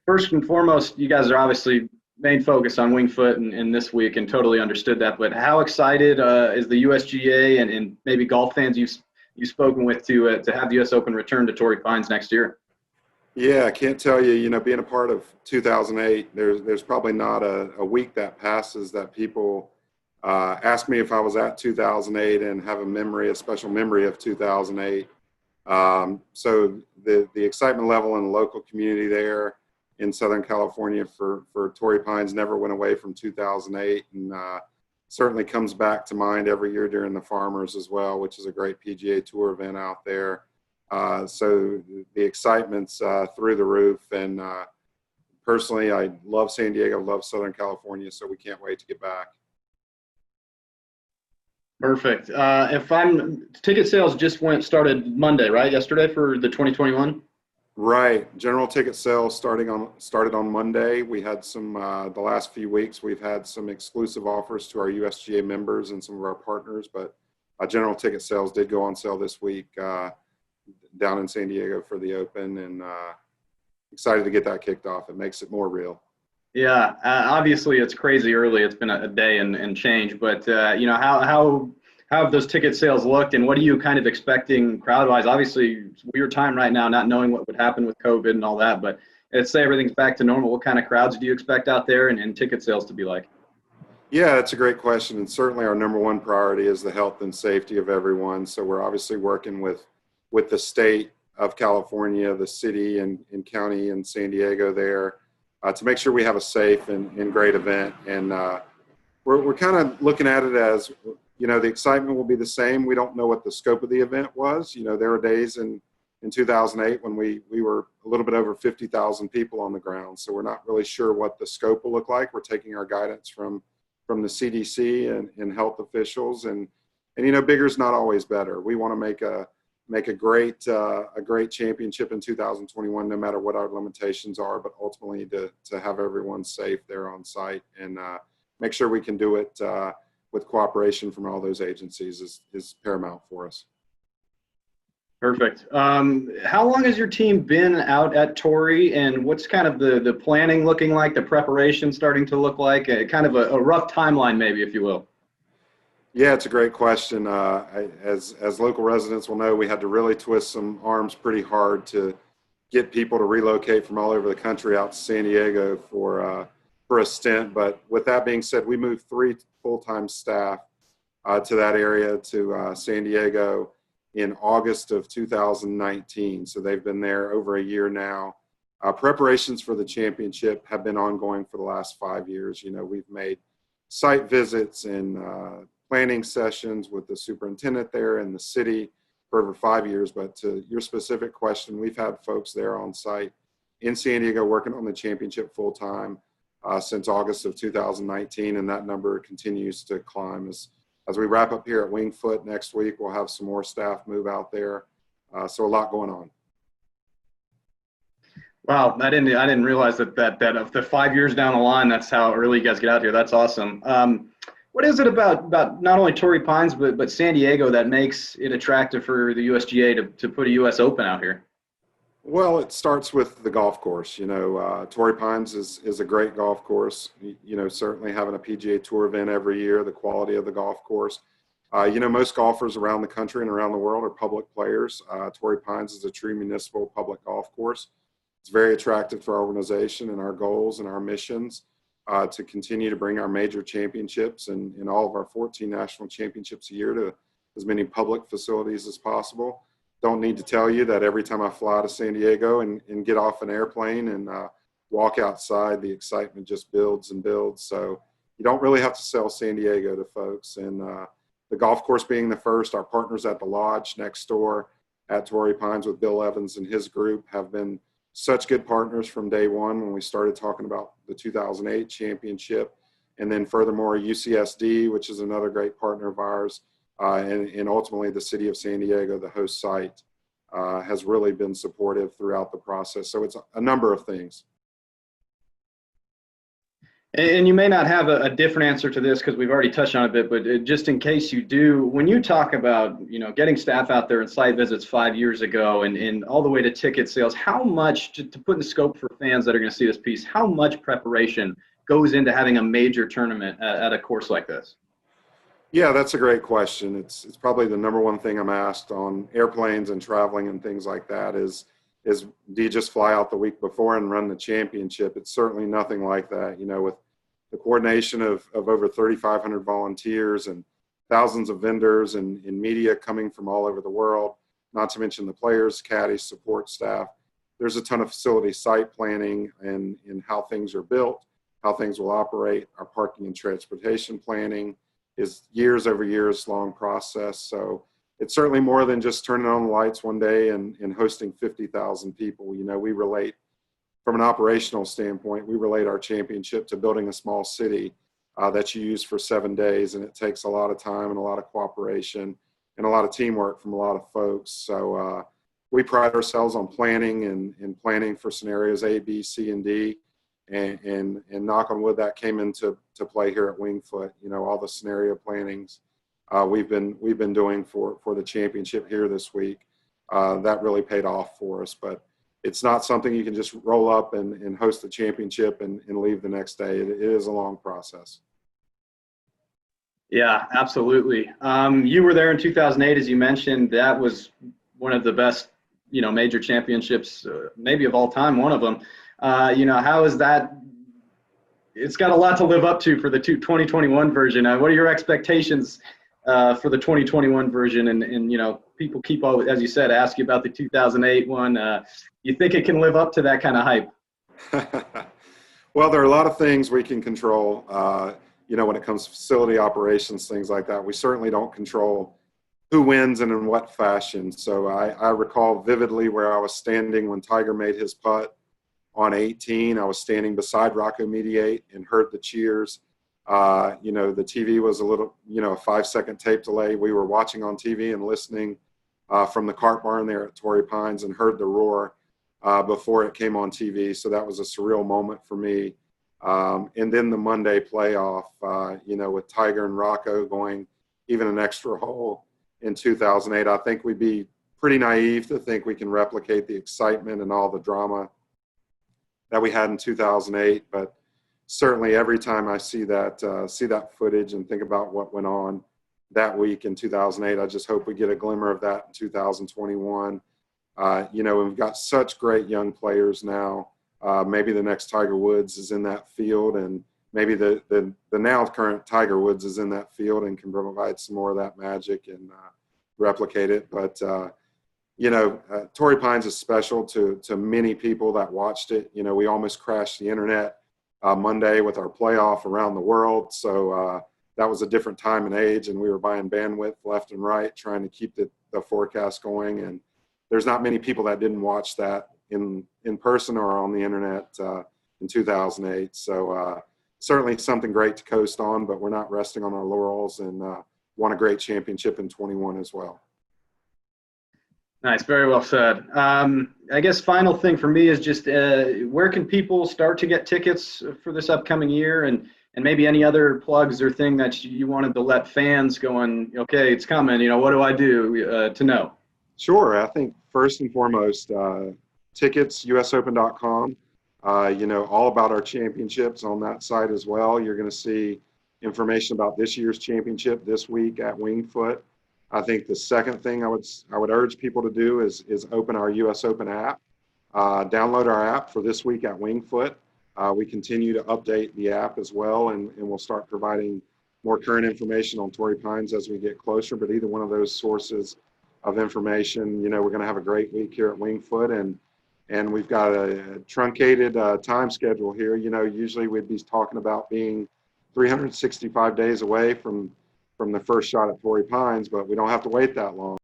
First and foremost, you guys are obviously main focus on Winged Foot and this week, and totally understood that. But how excited is the USGA and maybe golf fans you've spoken with to have the U.S. Open return to Torrey Pines next year? Yeah, I can't tell you, being a part of 2008, there's probably not a week that passes that people ask me if I was at 2008 and have a special memory of 2008. So the excitement level in the local community there in Southern California for Torrey Pines never went away from 2008, and certainly comes back to mind every year during the Farmers as well, which is a great PGA Tour event out there. So the excitement's through the roof, and personally, I love San Diego, love Southern California, so we can't wait to get back. Perfect. If I'm ticket sales just started Monday, right? Yesterday for the 2021. Right. General ticket sales started on Monday. We had some the last few weeks. We've had some exclusive offers to our USGA members and some of our partners, but general ticket sales did go on sale this week down in San Diego for the Open, and excited to get that kicked off. It makes it more real. Yeah, obviously it's crazy early. It's been a day and change, but how have those ticket sales looked, and what are you kind of expecting crowd-wise? Obviously, it's a weird time right now, not knowing what would happen with COVID and all that. But let's say everything's back to normal. What kind of crowds do you expect out there, and ticket sales to be like? Yeah, that's a great question, and certainly our number one priority is the health and safety of everyone. So we're obviously working with the state of California, the city and county in San Diego there, to make sure we have a safe and great event. And we're kind of looking at it as, the excitement will be the same. We don't know what the scope of the event was. There were days in 2008 when we were a little bit over 50,000 people on the ground. So we're not really sure what the scope will look like. We're taking our guidance from the CDC and health officials, and bigger is not always better. We want to make a great championship in 2021, no matter what our limitations are, but ultimately to have everyone safe there on site, and make sure we can do it with cooperation from all those agencies is paramount for us. Perfect. How long has your team been out at Torrey, and what's kind of the planning looking like, the preparation starting to look like, kind of a rough timeline maybe, if you will? Yeah, it's a great question. As local residents will know, we had to really twist some arms pretty hard to get people to relocate from all over the country out to San Diego for a stint. But with that being said, we moved 3 full-time staff to that area, to San Diego, in August of 2019. So they've been there over a year now. Preparations for the championship have been ongoing for the last 5 years. We've made site visits and planning sessions with the superintendent there and the city for over 5 years. But to your specific question, we've had folks there on site in San Diego working on the championship full time since August of 2019, and that number continues to climb. As we wrap up here at Winged Foot next week, we'll have some more staff move out there. So a lot going on. Wow, I didn't realize that of the 5 years down the line, that's how early you guys get out here. That's awesome. What is it about not only Torrey Pines but San Diego that makes it attractive for the USGA to put a U.S. Open out here? Well, it starts with the golf course. Torrey Pines is a great golf course. Certainly having a PGA Tour event every year, the quality of the golf course. Most golfers around the country and around the world are public players. Torrey Pines is a true municipal public golf course. It's very attractive to our organization and our goals and our missions to continue to bring our major championships and all of our 14 national championships a year to as many public facilities as possible. Don't need to tell you that every time I fly to San Diego and get off an airplane and walk outside, the excitement just builds and builds. So you don't really have to sell San Diego to folks. And the golf course being the first, our partners at the lodge next door at Torrey Pines with Bill Evans and his group have been such good partners from day one when we started talking about the 2008 championship. And then furthermore, UCSD, which is another great partner of ours, and ultimately the city of San Diego, the host site, has really been supportive throughout the process. So it's a number of things. And you may not have a different answer to this because we've already touched on it a bit, but just in case you do, when you talk about, getting staff out there and site visits 5 years ago and all the way to ticket sales, how much, to put in the scope for fans that are going to see this piece, how much preparation goes into having a major tournament at a course like this? Yeah, that's a great question. It's probably the number one thing I'm asked on airplanes and traveling and things like that is do you just fly out the week before and run the championship? It's certainly nothing like that. With the coordination of over 3,500 volunteers and thousands of vendors and media coming from all over the world, not to mention the players, caddies, support staff. There's a ton of facility site planning and how things are built, how things will operate. Our parking and transportation planning is years over years long process. So it's certainly more than just turning on the lights one day and hosting 50,000 people. We relate from an operational standpoint, we relate our championship to building a small city that you use for 7 days. And it takes a lot of time and a lot of cooperation and a lot of teamwork from a lot of folks. So we pride ourselves on planning and planning for scenarios A, B, C, and D. And knock on wood, that came into play here at Wingfoot. All the scenario plannings we've been doing for the championship here this week, that really paid off for us. But it's not something you can just roll up and host the championship and leave the next day. It is a long process. Yeah, absolutely. You were there in 2008, as you mentioned. That was one of the best, major championships, maybe of all time, one of them. How is that? It's got a lot to live up to for the 2021 version. What are your expectations for the 2021 version? And people keep, as you said, ask you about the 2008 one. You think it can live up to that kind of hype? Well, there are a lot of things we can control, when it comes to facility operations, things like that. We certainly don't control who wins and in what fashion. So I recall vividly where I was standing when Tiger made his putt on 18. I was standing beside Rocco Mediate and heard the cheers. The TV was a little, a 5-second tape delay. We were watching on TV and listening from the cart barn there at Torrey Pines and heard the roar before it came on TV. So that was a surreal moment for me. And then the Monday playoff, with Tiger and Rocco going even an extra hole in 2008, I think we'd be pretty naive to think we can replicate the excitement and all the drama that we had in 2008. But certainly every time I see that footage and think about what went on that week in 2008, I just hope we get a glimmer of that in 2021. We've got such great young players now. Maybe the next Tiger Woods is in that field, and maybe the now current Tiger Woods is in that field and can provide some more of that magic and replicate it. But Torrey Pines is special to many people that watched it. We almost crashed the internet Monday with our playoff around the world. So that was a different time and age, and we were buying bandwidth left and right, trying to keep the forecast going. And there's not many people that didn't watch that in person or on the internet in 2008. So certainly something great to coast on, but we're not resting on our laurels, and won a great championship in 21 as well. Nice, very well said. I guess final thing for me is just where can people start to get tickets for this upcoming year, and maybe any other plugs or thing that you wanted to let fans going, okay, it's coming, what do I do to know? Sure. I think first and foremost, tickets, usopen.com, all about our championships on that site as well. You're going to see information about this year's championship this week at Wingfoot. I think the second thing I would urge people to do is open our US Open app, download our app for this week at Wingfoot. We continue to update the app as well, and we'll start providing more current information on Torrey Pines as we get closer. But either one of those sources of information, we're going to have a great week here at Wingfoot, and we've got a truncated time schedule here. Usually we'd be talking about being 365 days away from the first shot at Torrey Pines, but we don't have to wait that long.